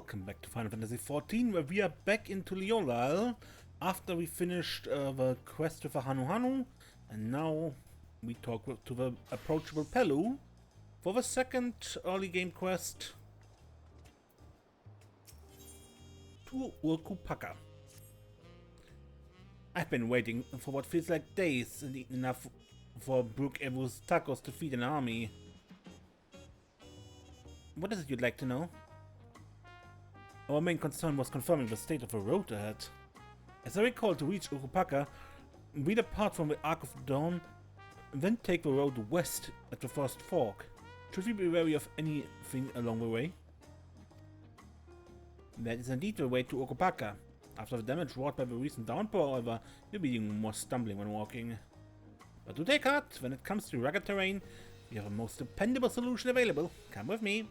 Welcome back to Final Fantasy XIV, where we are back into Leolal after we finished the quest with the Hanu, and now we talk to the approachable Pelu for the second early game quest to Urkupaka. I've been waiting for what feels like days and eaten enough for Brook Evu's tacos to feed an army. What is it you'd like to know? Our main concern was confirming the state of the road ahead. As I recall, to reach Urkupaka, we depart from the Arc of Dawn, then take the road west at the first fork. Should we be wary of anything along the way? That is indeed the way to Urkupaka. After the damage wrought by the recent downpour, however, you'll be doing more stumbling when walking. But do take heart, when it comes to rugged terrain, we have a most dependable solution available. Come with me.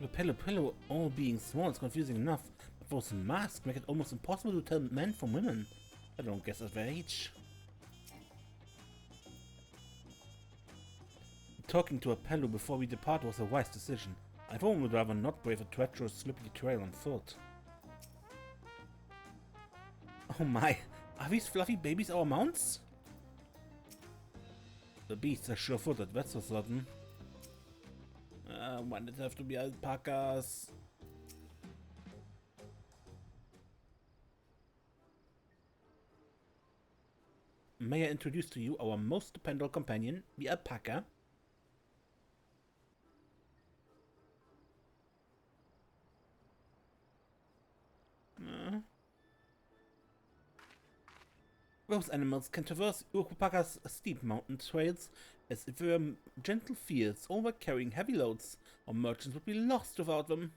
The Pelupelu all being small is confusing enough, but those masks make it almost impossible to tell men from women. I don't guess at their age. Talking to a Pelu before we depart was a wise decision. I thought would rather not brave a treacherous, slippery trail on foot. Oh my, are these fluffy babies our mounts? The beasts are sure-footed, that's for certain. Why did it have to be alpacas? May I introduce to you our most dependable companion, the alpaca? Those animals can traverse Urkupaka's steep mountain trails as if they were gentle fields, all while carrying heavy loads. Our merchants would be lost without them.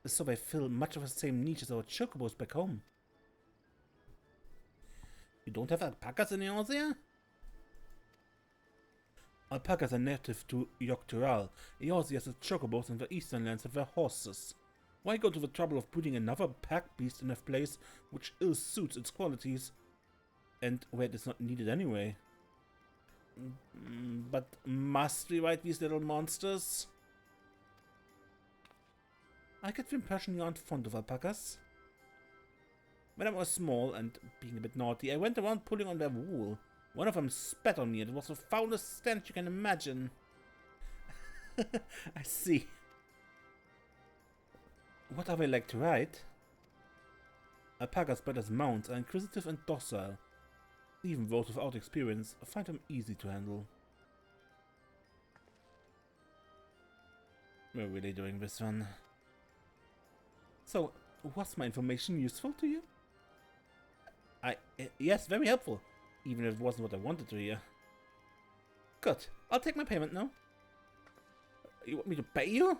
So they fill much of the same niche as our chocobos back home. You don't have alpacas in Eorzea? Alpacas are native to Yogg-Tural. Eorzea has its chocobos, and the eastern lands have their horses. Why go to the trouble of putting another pack beast in a place which ill suits its qualities, and where it is not needed anyway? But must we ride these little monsters? I get the impression you aren't fond of alpacas. When I was small and being a bit naughty, I went around pulling on their wool. One of them spat on me, and it was the foulest stench you can imagine. I see. What are they like to ride? Alpacas bred as mounts are inquisitive and docile. Even those without experience find them easy to handle. We're really doing this one. So, was my information useful to you? Yes, very helpful. Even if it wasn't what I wanted to hear. Good. I'll take my payment now. You want me to pay you?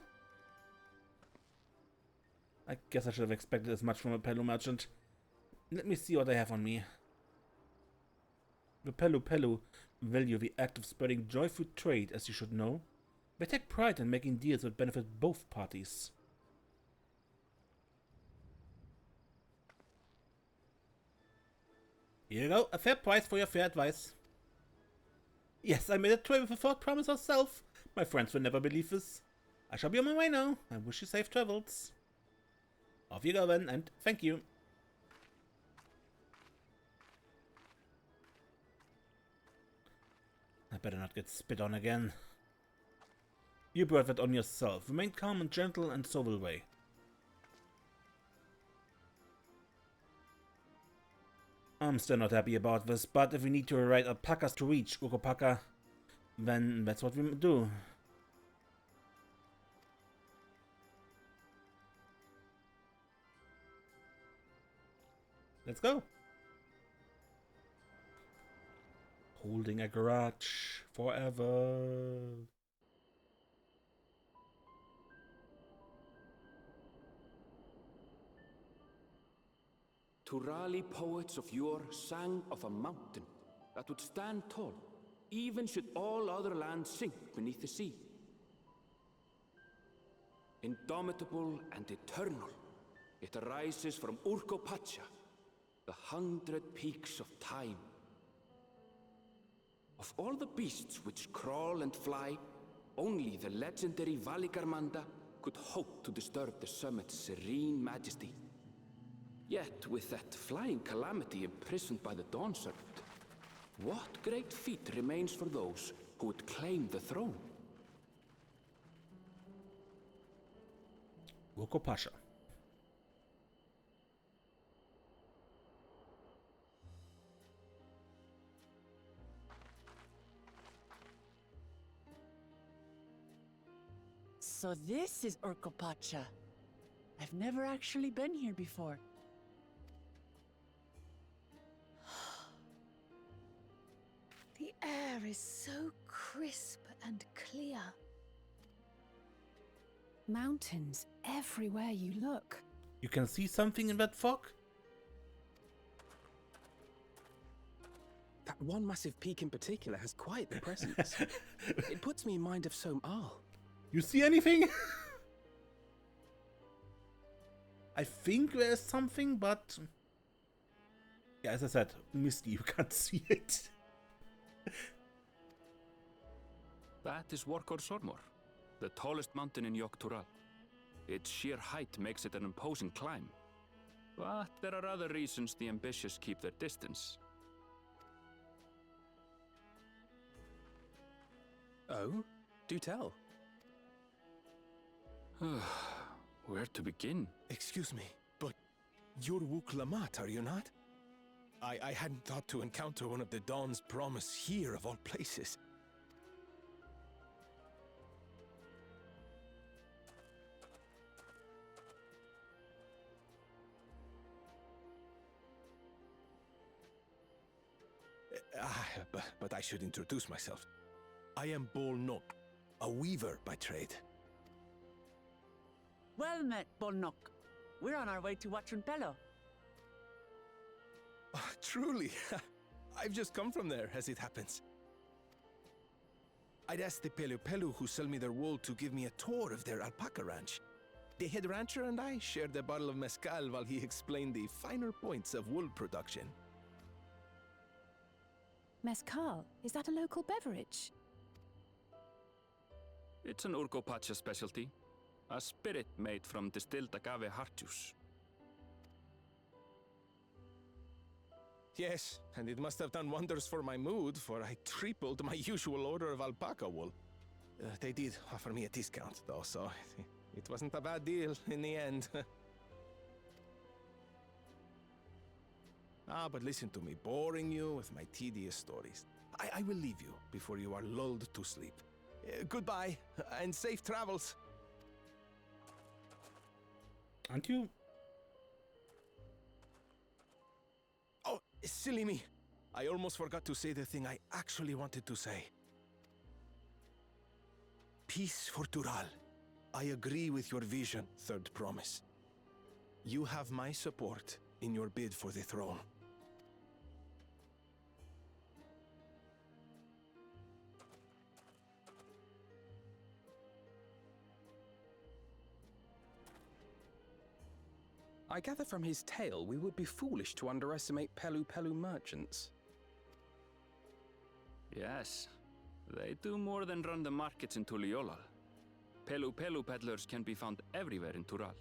I guess I should have expected as much from a Pelu merchant. Let me see what I have on me. The Pelupelu value the act of spreading joy through trade, as you should know. They take pride in making deals that benefit both parties. Here you go, a fair price for your fair advice. Yes, I made a trade with a thought promise herself. My friends will never believe this. I shall be on my way now. I wish you safe travels. Off you go then, and thank you. I better not get spit on again. You brought that on yourself. Remain calm and gentle, and so will we. I'm still not happy about this, but if we need to ride alpacas to reach Urkupaka, then that's what we do. Let's go. Holding a grudge forever. Turali poets of yore sang of a mountain that would stand tall, even should all other lands sink beneath the sea. Indomitable and eternal, it arises from Urkopacha, the 100 peaks of time. Of all the beasts which crawl and fly, only the legendary Valigarmanda could hope to disturb the summit's serene majesty. Yet, with that flying calamity imprisoned by the Dawn Serpent, what great feat remains for those who would claim the throne? Urko Pasha. So this is Urkopacha. I've never actually been here before. The air is so crisp and clear. Mountains everywhere you look. You can see something in that fog? That one massive peak in particular has quite the presence. It puts me in mind of Som-Al. You see anything? I think there's something, but... Yeah, as I said, misty, you can't see it. That is Workor Sormor, the tallest mountain in Yogg-Tural. Its sheer height makes it an imposing climb. But there are other reasons the ambitious keep their distance. Oh? Do tell. Where to begin? Excuse me, but you're Wuk Lamat, are you not? I hadn't thought to encounter one of the Dawn's promise here of all places. But I should introduce myself. I am Bol Nok, a weaver by trade. Well met, Bolnok. We're on our way to Pelupelu. Oh, truly, I've just come from there, as it happens. I'd asked the Pelupelu who sell me their wool to give me a tour of their alpaca ranch. The head rancher and I shared a bottle of mezcal while he explained the finer points of wool production. Mezcal, is that a local beverage? It's an Urkopacha specialty. A spirit made from distilled agave heart juice. Yes, and it must have done wonders for my mood, for I tripled my usual order of alpaca wool. They did offer me a discount, though, so it wasn't a bad deal in the end. But listen to me, boring you with my tedious stories. I will leave you before you are lulled to sleep. Goodbye, and safe travels. Aren't you? Oh, silly me. I almost forgot to say the thing I actually wanted to say. Peace for Tural. I agree with your vision, Third Promise. You have my support in your bid for the throne. I gather from his tale we would be foolish to underestimate Pelupelu merchants. Yes, they do more than run the markets in Tuliolal. Pelupelu peddlers can be found everywhere in Tural,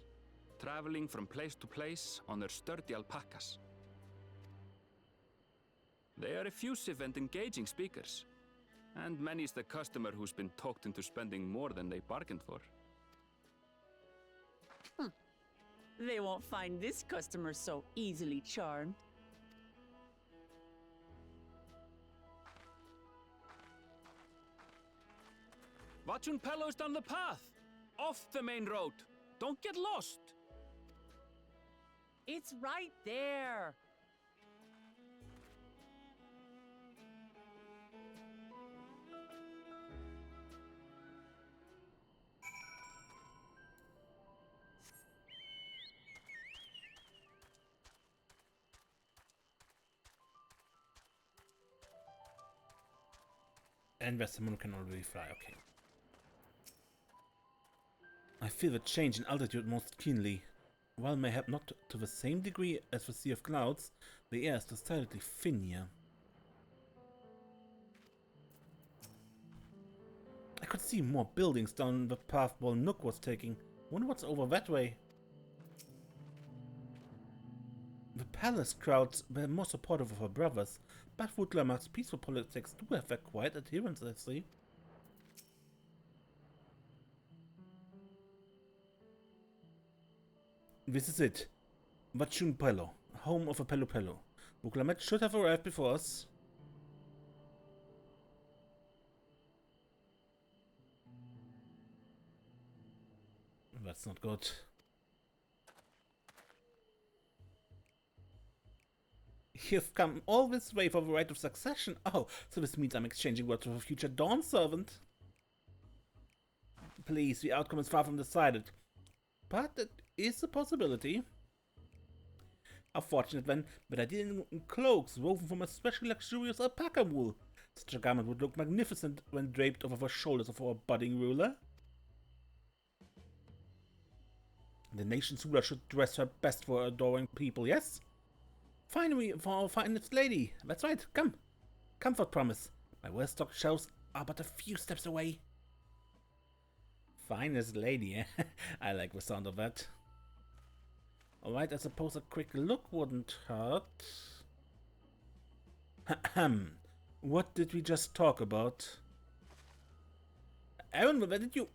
traveling from place to place on their sturdy alpacas. They are effusive and engaging speakers, and many's the customer who's been talked into spending more than they bargained for. They won't find this customer so easily charmed. Vachun Pelo's down the path! Off the main road! Don't get lost! It's right there. And Westermoon can already fly, okay. I feel the change in altitude most keenly. While mayhap not to the same degree as the Sea of Clouds, the air is decidedly thinner. I could see more buildings down the path while Nook was taking. Wonder what's over that way. The palace crowds were more supportive of her brothers, but Woodlamar's peaceful politics do have their quiet adherents, I see. This is it. Vachunpelo, home of a Pelupelu. Woodlamet should have arrived before us. That's not good. You've come all this way for the right of succession. Oh, so this means I'm exchanging words with a future Dawn servant. Please, the outcome is far from decided. But it is a possibility. How fortunate then that I didn't in cloaks woven from a specially luxurious alpaca wool. Such a garment would look magnificent when draped over the shoulders of our budding ruler. The nation's ruler should dress her best for adoring people, yes? Finally, for our finest lady. That's right, come. Comfort promise. My well-stocked shelves are but a few steps away. Finest lady, eh? I like the sound of that. Alright, I suppose a quick look wouldn't hurt. Ahem. What did we just talk about? Aaron, where did you...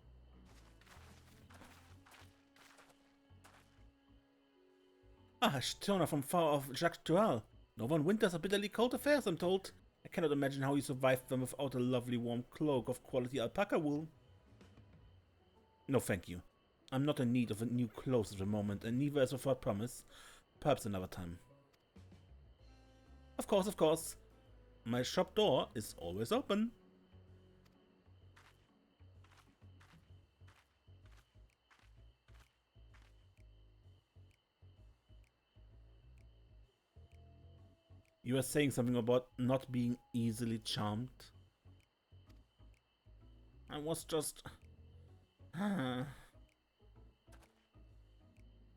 Ah, Stoner from far off Jacques Tual. Northern winters are bitterly cold affairs, I'm told. I cannot imagine how you survived them without a lovely warm cloak of quality alpaca wool. No, thank you. I'm not in need of new clothes at the moment, and neither is a third promise. Perhaps another time. Of course, of course. My shop door is always open. You were saying something about not being easily charmed. I was just...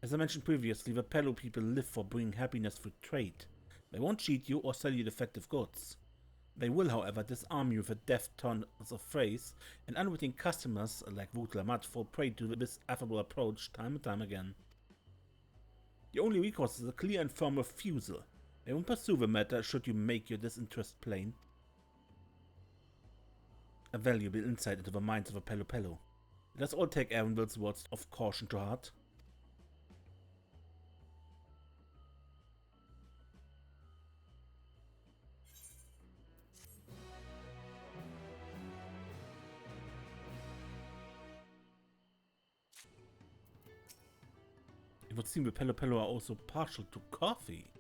As I mentioned previously, the Pelu people live for bringing happiness through trade. They won't cheat you or sell you defective goods. They will, however, disarm you with a deft turn of phrase, and unwitting customers like Woodlamat fall prey to this affable approach time and time again. The only recourse is a clear and firm refusal. They won't pursue the matter should you make your disinterest plain. A valuable insight into the minds of a Pelupelu. Let us all take Arundel's words of caution to heart. It would seem the Pelupelu are also partial to coffee.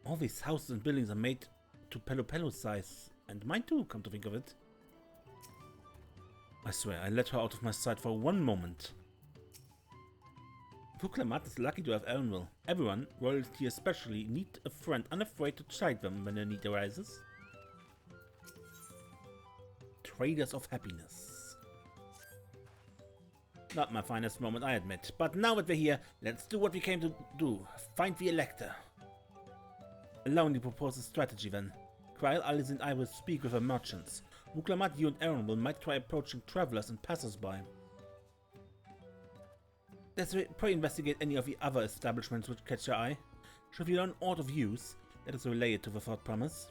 All these houses and buildings are made to Pelupelu size, and mine too, come to think of it. I swear, I let her out of my sight for one moment. Woodlamat is lucky to have Elrenville. Everyone, royalty especially, need a friend unafraid to chide them when their need arises. Traders of happiness. Not my finest moment, I admit. But now that we're here, let's do what we came to do. Find the Elector. Allow me to propose a strategy then. Kyle, Alice and I will speak with the merchants. Woodlamat, you and Arunville might try approaching travelers and passers-by. Let's pray investigate any of the other establishments which catch your eye. Should we learn aught of use, let us relay it to the third promise.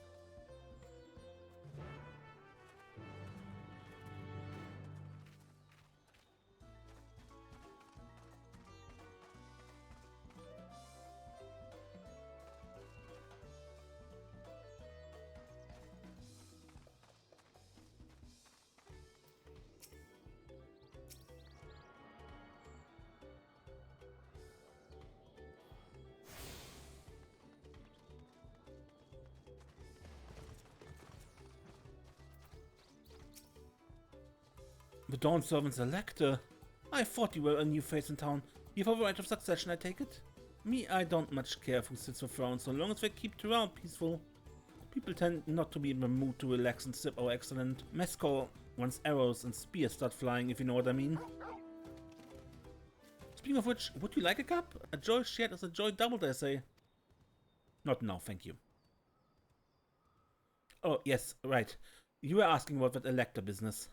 The Dawn Servant's Elector? I thought you were a new face in town. You have a right of succession, I take it? Me, I don't much care who sits the throne, so long as they keep Tural peaceful. People tend not to be in the mood to relax and sip our excellent mezcal once arrows and spears start flying, if you know what I mean. Speaking of which, would you like a cup? A joy shared is a joy doubled, I say. Not now, thank you. Oh, yes, right. You were asking about that elector business.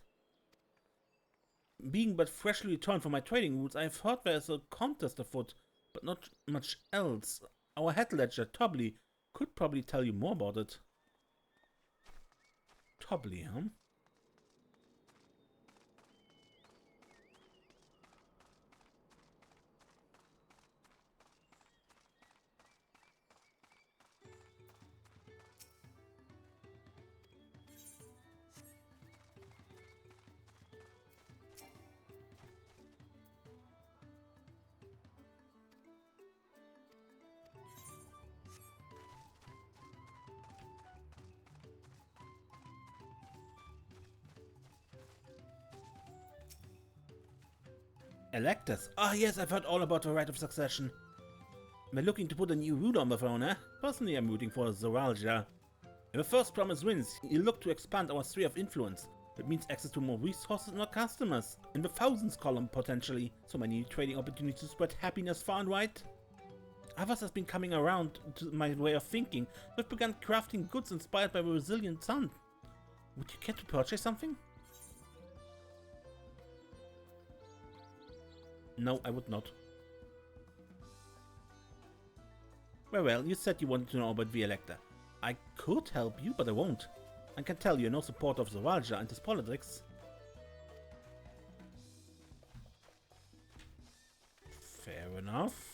Being but freshly returned from my trading routes, I have heard there is a contest afoot, but not much else. Our head ledger, Tobley, could probably tell you more about it. Tobley, huh? Electors? Ah, yes, I've heard all about the right of succession. We're looking to put a new ruler on the throne, eh? Personally, I'm rooting for Zoralja. If the first promise wins, he'll look to expand our sphere of influence. That means access to more resources and more customers. In the thousands column, potentially. So many trading opportunities to spread happiness far and wide. Others have been coming around to my way of thinking. We've begun crafting goods inspired by the resilient sun. Would you care to purchase something? No, I would not. Well, you said you wanted to know about the Elector. I could help you, but I won't. I can tell you're no supporter of Zoralja and his politics. Fair enough.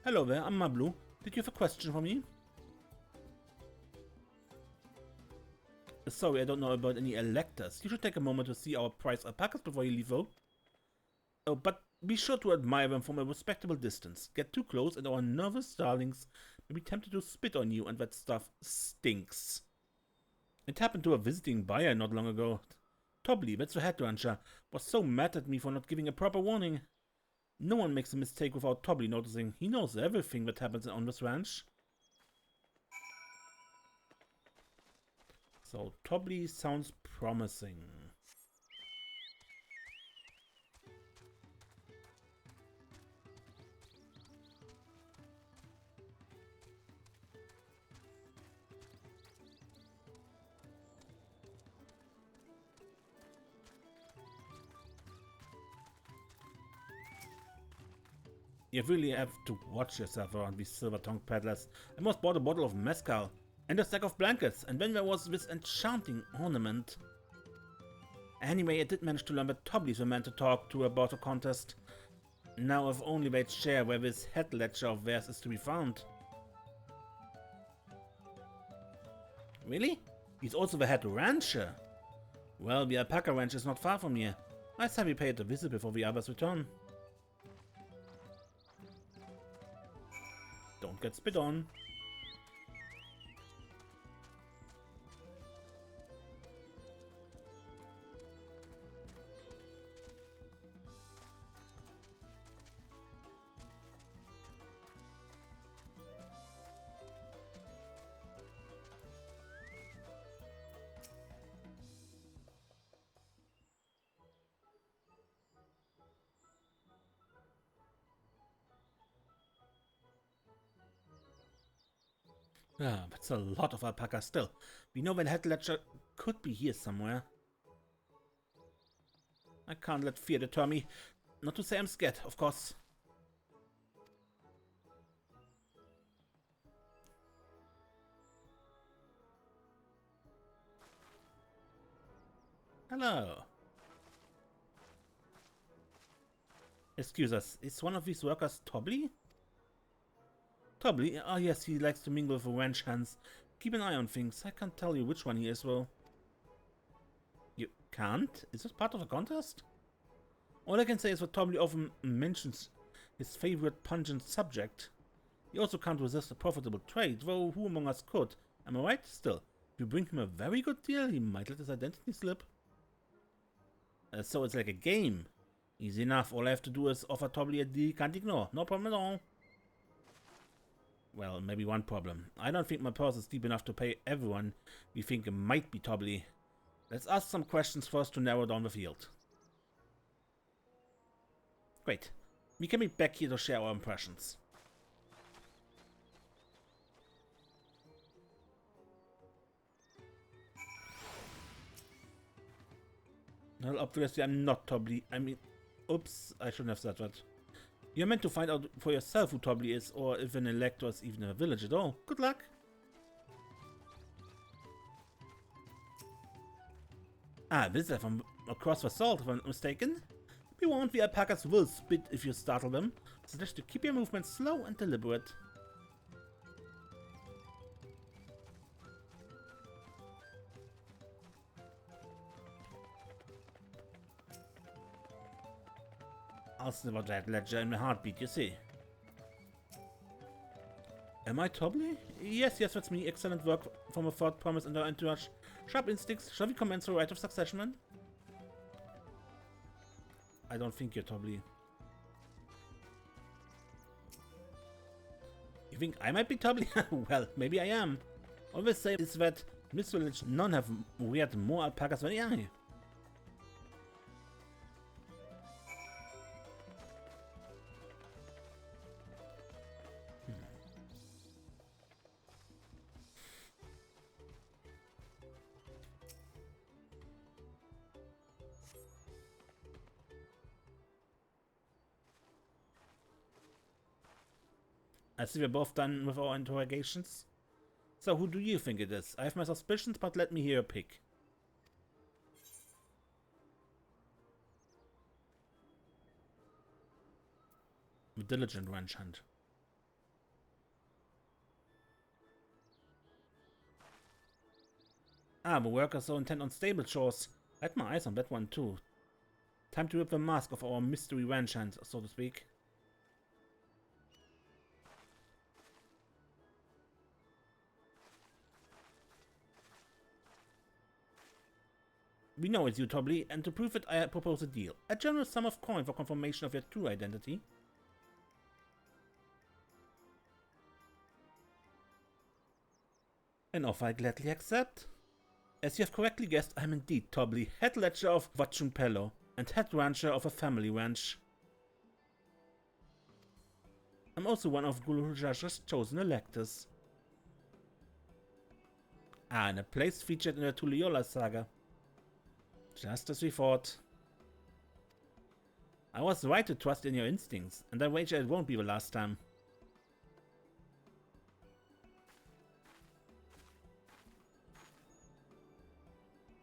Hello there, I'm Mablu. Did you have a question for me? Sorry, I don't know about any electors. You should take a moment to see our prize alpacas before you leave, though. Oh, but be sure to admire them from a respectable distance. Get too close and our nervous darlings may be tempted to spit on you, and that stuff stinks. It happened to a visiting buyer not long ago. Tobley, that's the head rancher, was so mad at me for not giving a proper warning. No one makes a mistake without Tobley noticing. He knows everything that happens on this ranch. So, Tobley sounds promising. You really have to watch yourself around these silver-tongued peddlers. I almost bought a bottle of mezcal and a stack of blankets, and then there was this enchanting ornament. Anyway, I did manage to learn that Tobley's the man to talk to about a contest. Now if only they'd share where this head ledger of theirs is to be found. Really? He's also the head rancher? Well, the alpaca ranch is not far from here. I say we pay it a visit before the others return. Don't get spit on. Ah, that's a lot of alpaca still. We know that head ledger could be here somewhere. I can't let fear deter me. Not to say I'm scared, of course. Hello. Excuse us, is one of these workers Tobley? Tobley? Oh yes, he likes to mingle with the ranch hands. Keep an eye on things. I can't tell you which one he is, though. can't? Is this part of a contest? All I can say is that Tobly often mentions his favorite pungent subject. He also can't resist a profitable trade, though who among us could? Am I right? Still, if you bring him a very good deal, he might let his identity slip. So it's like a game. Easy enough. All I have to do is offer Tobly a deal he can't ignore. No problem at all. Well, maybe one problem. I don't think my purse is deep enough to pay everyone we think might be Tobly. Let's ask some questions first to narrow down the field. Great. We can be back here to share our impressions. Well, obviously I'm not Tobly. I mean, oops, I shouldn't have said that. You're meant to find out for yourself who Tobly is, or if an elector is even in a village at all. Good luck! Ah, visitor from across the salt, if I'm not mistaken. Be warned, the alpacas will spit if you startle them. Suggest you keep your movements slow and deliberate. I'll sniff out that ledger in my heartbeat, you see. Am I Tobly? Yes, that's me. Excellent work from a thought promise and our entourage. Sharp instincts. Shall we commence the right of succession, man? I don't think you're Tobly. You think I might be Tobly? Well, maybe I am. Always say is that in this village none have reared more alpacas than I. I see we're both done with our interrogations. So who do you think it is? I have my suspicions, but let me hear a pick. A diligent ranch hand. Ah, the workers so intent on stable chores. I had my eyes on that one too. Time to rip the mask of our mystery ranch hand, so to speak. We know it's you, Tobly, and to prove it, I propose a deal. A generous sum of coin for confirmation of your true identity. An offer I gladly accept. As you have correctly guessed, I am indeed Tobly, head ledger of Pelupelu, and head rancher of a family ranch. I'm also one of Guru Raja's chosen electors. Ah, and a place featured in the Tuliola saga. Just as we thought. I was right to trust in your instincts, and I wager it won't be the last time.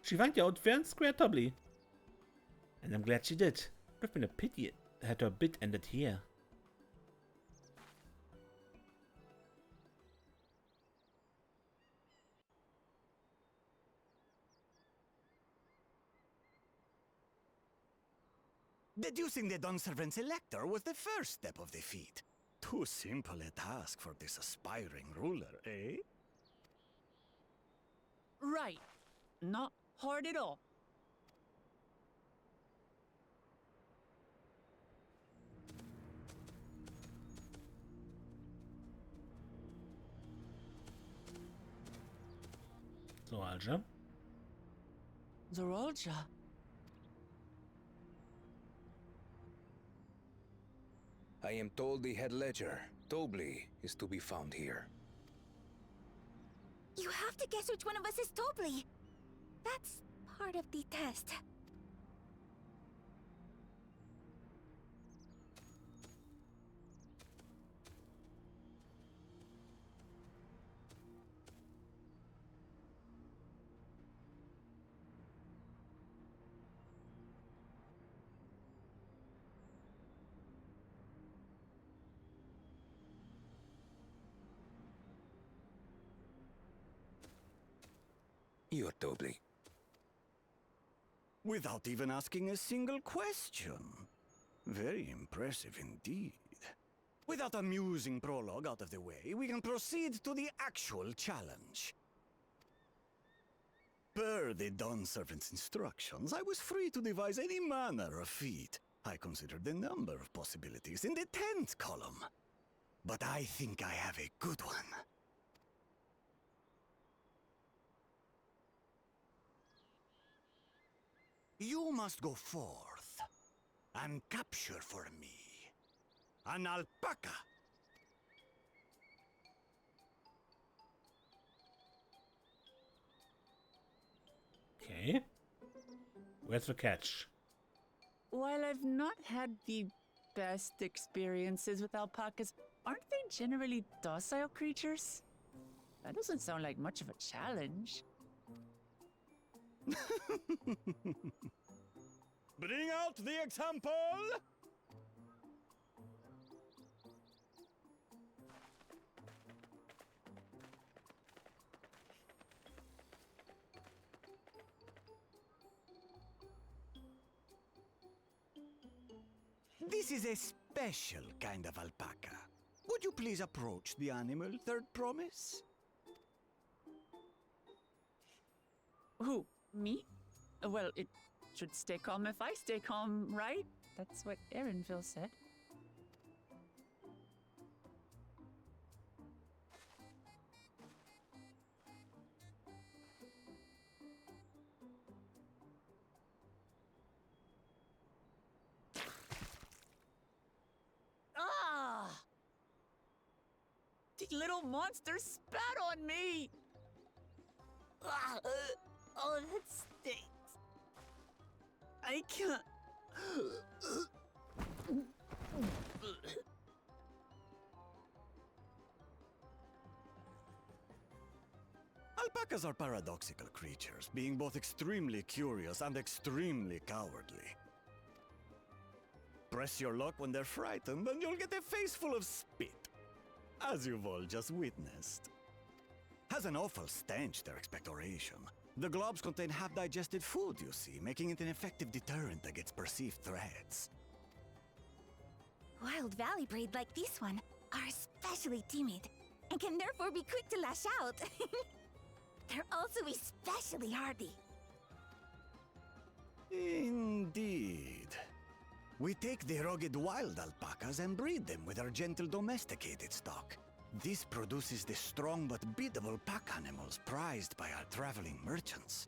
She found you out fair and square, Tobly. And I'm glad she did. It would have been a pity had her bit ended here. Deducing the Dunservant's elector was the first step of the feat. Too simple a task for this aspiring ruler, eh? Right. Not hard at all. Zoralja. Zoralja? I am told the head ledger, Tobly, is to be found here. You have to guess which one of us is Tobly. That's part of the test. You're Tobly. without even asking a single question. Very impressive indeed. With that amusing prologue out of the way, we can proceed to the actual challenge. Per the Dawn Servant's instructions, I was free to devise any manner of feat. I considered the number of possibilities in the 10th column. But I think I have a good one. You must go forth and capture for me an alpaca. Okay. Where's the catch? While I've not had the best experiences with alpacas, aren't they generally docile creatures? That doesn't sound like much of a challenge. Bring out the example! This is a special kind of alpaca. Would you please approach the animal, Third Promise? Who? Me? Well, it should stay calm if I stay calm, right? That's what Erinville said. Ah! The little monster spat on me! Ah, oh, that stinks. I can't. Alpacas are paradoxical creatures, being both extremely curious and extremely cowardly. Press your luck when they're frightened, and you'll get a face full of spit, as you've all just witnessed. Has an awful stench, their expectoration. The globs contain half-digested food, you see, making it an effective deterrent against perceived threats. Wild valley braid like this one are especially timid and can therefore be quick to lash out. They're also especially hardy. Indeed. We take the rugged wild alpacas and breed them with our gentle domesticated stock. This produces the strong but biddable pack animals prized by our traveling merchants.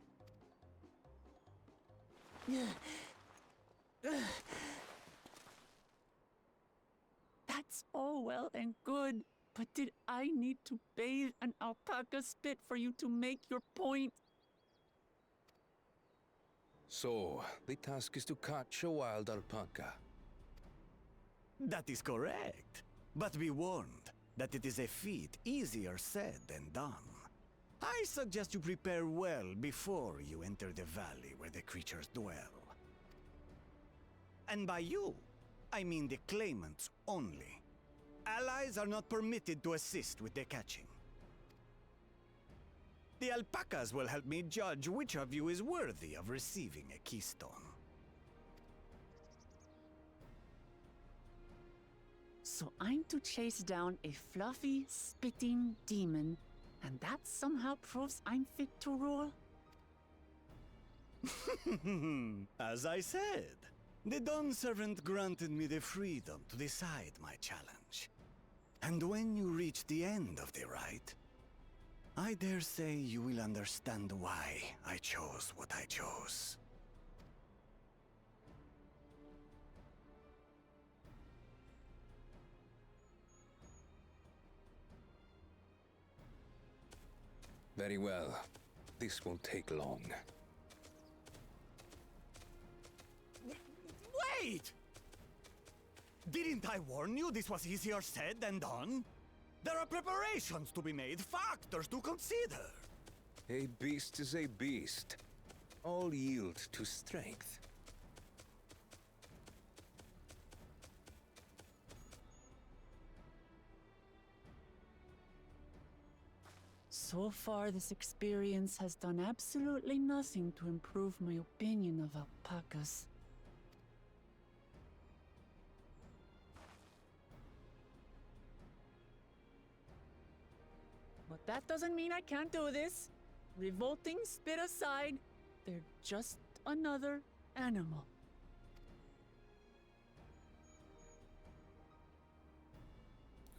That's all well and good, but did I need to bathe an alpaca spit for you to make your point? So, the task is to catch a wild alpaca. That is correct. But be warned that it is a feat easier said than done. I suggest you prepare well before you enter the valley where the creatures dwell. And by you, I mean the claimants only. Allies are not permitted to assist with the catching. The alpacas will help me judge which of you is worthy of receiving a keystone. So I'm to chase down a fluffy, spitting demon, and that somehow proves I'm fit to rule? As I said, the Dawn Servant granted me the freedom to decide my challenge. And when you reach the end of the rite, I dare say you will understand why I chose what I chose. Very well. This won't take long. Wait! Didn't I warn you this was easier said than done? There are preparations to be made, factors to consider. A beast is a beast. All yield to strength. so far this experience has done absolutely nothing to improve my opinion of alpacas. But that doesn't mean I can't do this. Revolting spit aside, they're just another animal.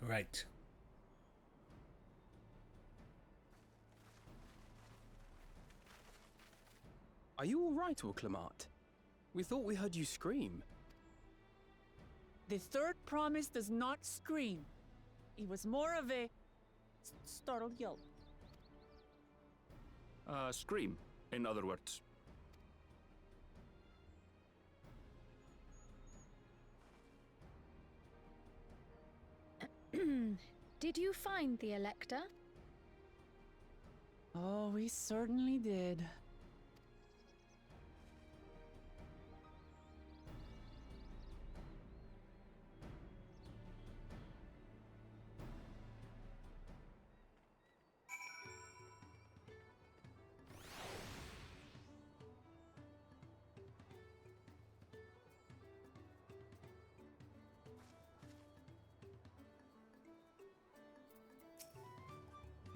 Right. Are you all right, Orclamat? We thought we heard you scream. The third promise does not scream. It was more of a startled yelp. Scream, in other words. Did you find the Elector? Oh, we certainly did.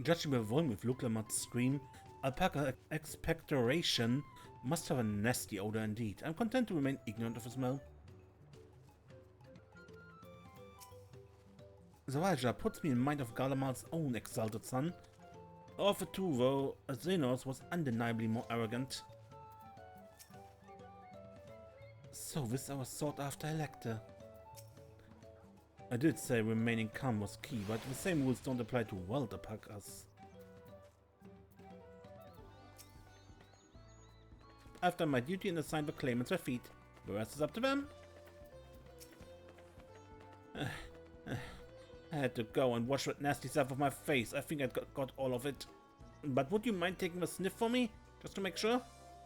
Judging by the volume of Luclamat's scream, alpaca expectoration must have a nasty odor indeed. I'm content to remain ignorant of the smell. Zawalja puts me in mind of Garlemald's own exalted son. Of the two, though, Xenos was undeniably more arrogant. So this is our sought-after Elector. I did say remaining calm was key, but the same rules don't apply to wild alpacas. I've done my duty and assigned the claimants their feet. The rest is up to them. I had to go and wash that nasty stuff off my face. I think I got all of it. But would you mind taking a sniff for me? Just to make sure?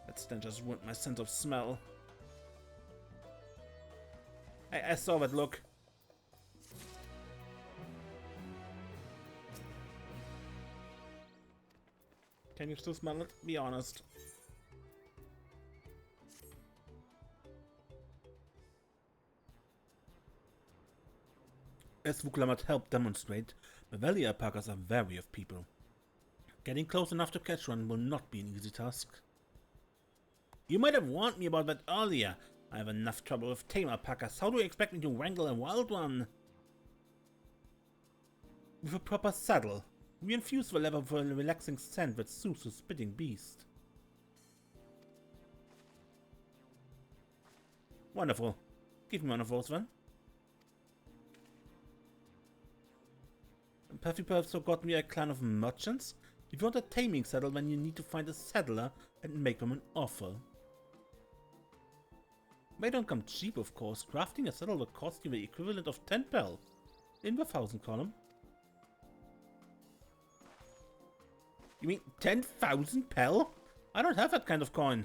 That stench just ruined my sense of smell. I saw that look. Can you still smell it? Be honest. As Vuklamat helped demonstrate, the valley alpacas are wary of people. Getting close enough to catch one will not be an easy task. You might have warned me about that earlier. I have enough trouble with tame alpacas. How do you expect me to wrangle a wild one? With a proper saddle. We infuse the leather with a relaxing scent that soothes the spitting beast. Wonderful. Give me one of those then. Have you perhaps forgotten we are a clan of merchants? If you want a taming saddle, then you need to find a saddler and make them an offer. They don't come cheap, of course. Crafting a saddle will cost you the equivalent of 10 pel in the 1,000 column. You mean 10,000 pel? I don't have that kind of coin.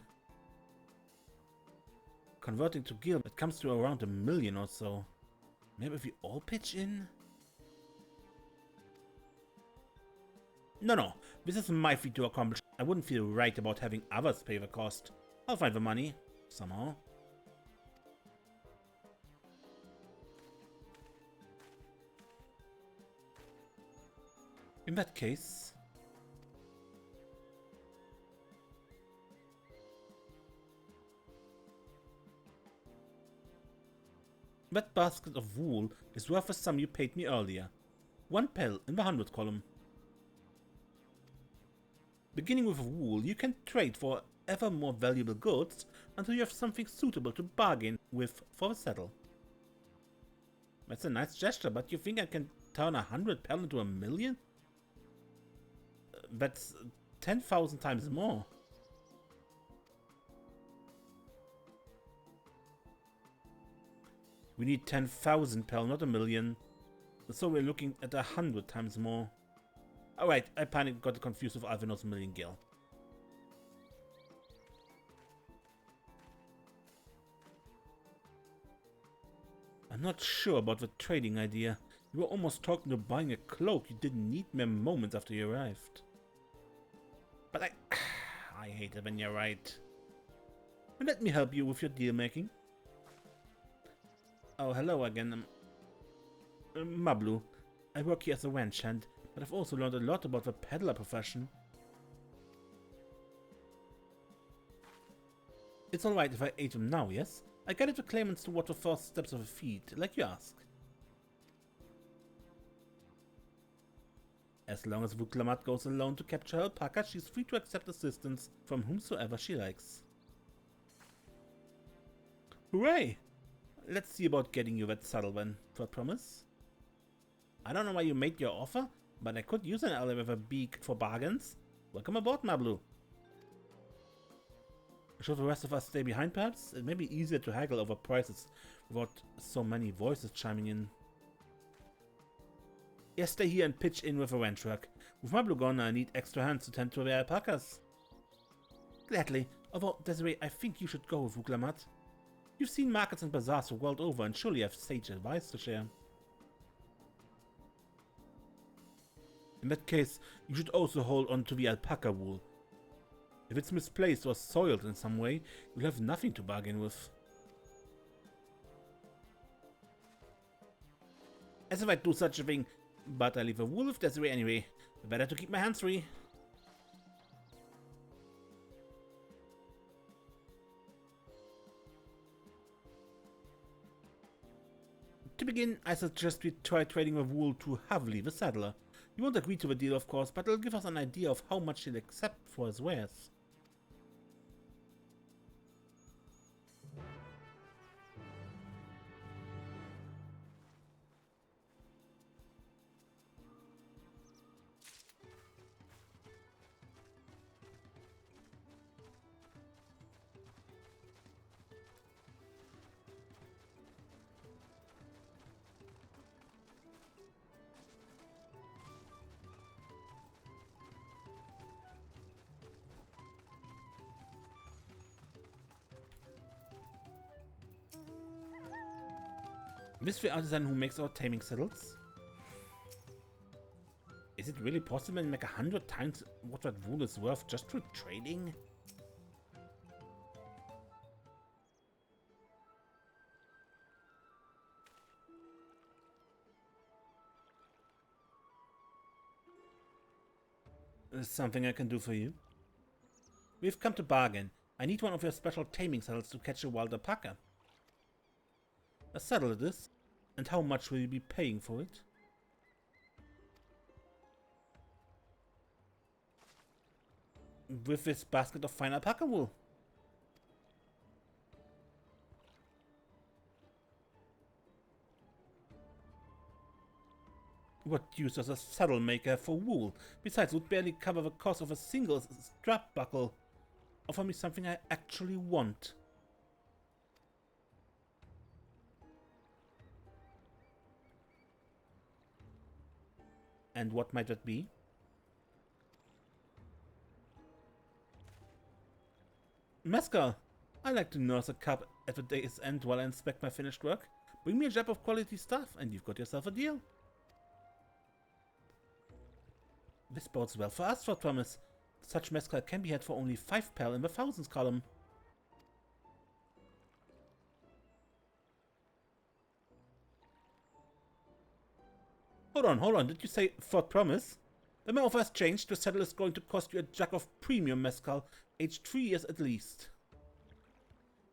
Converting to gil, it comes to around 1 million or so. Maybe if we all pitch in? No, this is my feat to accomplish. I wouldn't feel right about having others pay the cost. I'll find the money, somehow. In that case... that basket of wool is worth the sum you paid me earlier. 1 pel in the 100 column. Beginning with wool, you can trade for ever more valuable goods until you have something suitable to bargain with for the saddle. That's a nice gesture, but you think I can turn 100 pel into 1 million? That's 10,000 times more. We need 10,000 pel, not 1 million. So we're looking at 100 times more. Alright, I panicked, got confused with Alvin's million gil. I'm not sure about the trading idea. You were almost talking to buying a cloak you didn't need mere moments after you arrived. But I hate it when you're right. Let me help you with your deal making. Oh, hello again. Mablu. I work here as a wench hand, but I've also learned a lot about the peddler profession. It's alright if I aid him now, yes? I guided the claimants toward the first steps of a feat, like you asked. As long as Vuklamat goes alone to capture alpaca, she's free to accept assistance from whomsoever she likes. Hooray! Let's see about getting you that saddle then, for a promise. I don't know why you made your offer, but I could use an ally with a beak for bargains. Welcome aboard, Mablu. Should the rest of us stay behind, perhaps? It may be easier to haggle over prices without so many voices chiming in. Yes, stay here and pitch in with a wrench work. With Mablu gone, I need extra hands to tend to the alpacas. Gladly, although, Desiree, I think you should go with Vuklamat. You've seen markets and bazaars the world over and surely have sage advice to share. In that case, you should also hold on to the alpaca wool. If it's misplaced or soiled in some way, you'll have nothing to bargain with. As if I'd do such a thing, but I leave a wool with Desiree anyway. Better to keep my hands free. To begin, I suggest we try trading the wool to Havli, the saddler. He won't agree to the deal, of course, but it'll give us an idea of how much he'll accept for his wares. This is the artisan who makes our taming saddles. Is it really possible to make 100 times what that wool is worth just through trading? There's something I can do for you. We've come to bargain. I need one of your special taming saddles to catch a wild alpaca. A saddle it is. And how much will you be paying for it? With this basket of fine alpaca wool. What use does a saddle maker for wool? Besides, it would barely cover the cost of a single strap buckle. Offer me something I actually want. And what might that be? Mescal! I like to nurse a cup at the day's end while I inspect my finished work. Bring me a jab of quality stuff and you've got yourself a deal. This bodes well for us, for Thomas. Such mescal can be had for only 5 pel in the thousands column. Hold on, did you say Fort Promise? The my offer has changed. The saddle is going to cost you a jug of premium mescal, aged 3 years at least.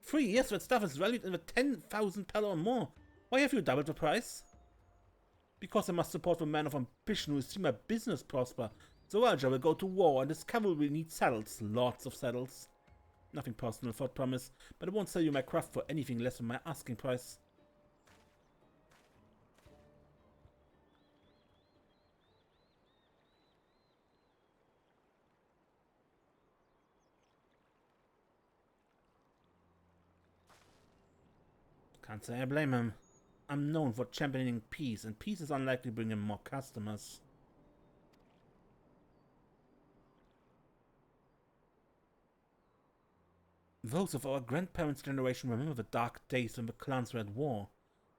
3 years? That stuff is valued in the 10,000 pel or more. Why have you doubled the price? Because I must support the man of ambition who has seen my business prosper. Zoalja will go to war and his cavalry will need saddles. Lots of saddles. Nothing personal, Fort Promise, but I won't sell you my craft for anything less than my asking price. Can't say I blame him. I'm known for championing peace, and peace is unlikely to bring him more customers. Those of our grandparents' generation remember the dark days when the clans were at war.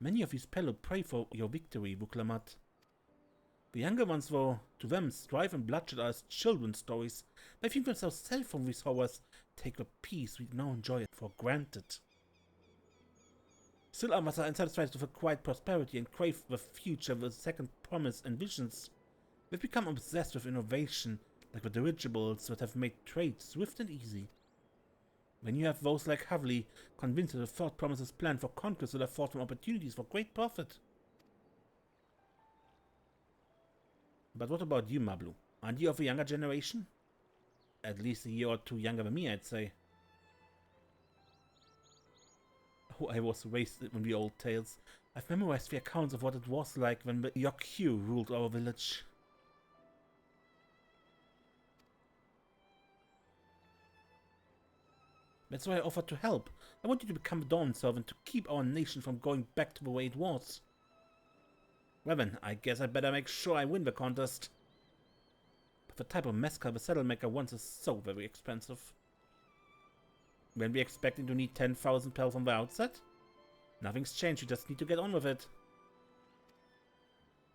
Many of these Pelupelu pray for your victory, Vuklamat. The younger ones, though, to them, strife and bloodshed are as children's stories. They think themselves safe from these horrors, take the peace we now enjoy for granted. Still others are unsatisfied with the quiet prosperity and crave the future with second promise and visions. They've become obsessed with innovation, like the dirigibles that have made trade swift and easy. When you have those like Havli, convinced that the third promises planned for conquest will afford them opportunities for great profit. But what about you, Mablu? Aren't you of a younger generation? At least a year or two younger than me, I'd say. Oh, I was raised in the old tales. I've memorized the accounts of what it was like when the MSQ ruled our village. That's why I offered to help. I want you to become a Dawn Servant to keep our nation from going back to the way it was. Well then, I guess I better make sure I win the contest. But the type of mescal the saddle-maker wants is so very expensive. When we expecting to need 10,000 pel from the outset? Nothing's changed, we just need to get on with it.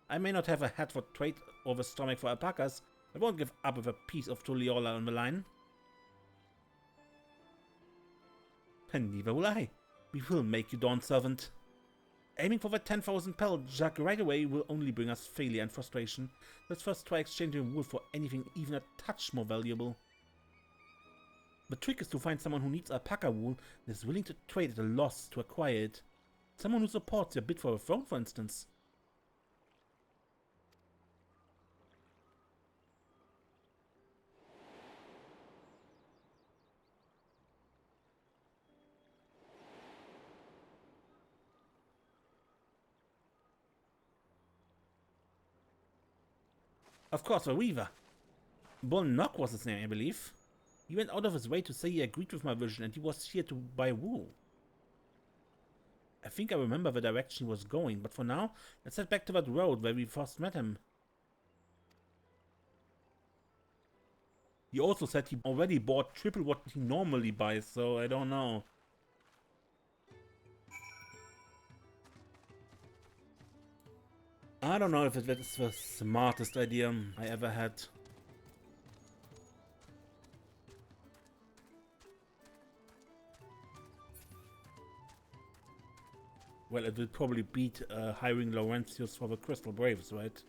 I may not have a head for trade or the stomach for alpacas, I won't give up with a piece of Tuliola on the line. And neither will I. We will make you Dawn Servant. Aiming for the 10,000 pel Jack right away will only bring us failure and frustration. Let's first try exchanging wool for anything even a touch more valuable. The trick is to find someone who needs alpaca wool and is willing to trade at a loss to acquire it. Someone who supports your bid for a throne, for instance. Of course, a weaver. Bon Nock was his name, I believe. He went out of his way to say he agreed with my vision and he was here to buy wool. I think I remember the direction he was going, but for now, let's head back to that road where we first met him. He also said he already bought triple what he normally buys, so I don't know. I don't know if that's the smartest idea I ever had. Well, it will probably beat hiring Laurentius for the Crystal Braves, right?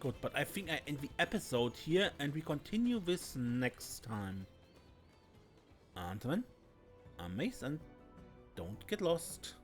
Good, but I think I end the episode here and we continue this next time. Until then, I'm Mace and don't get lost.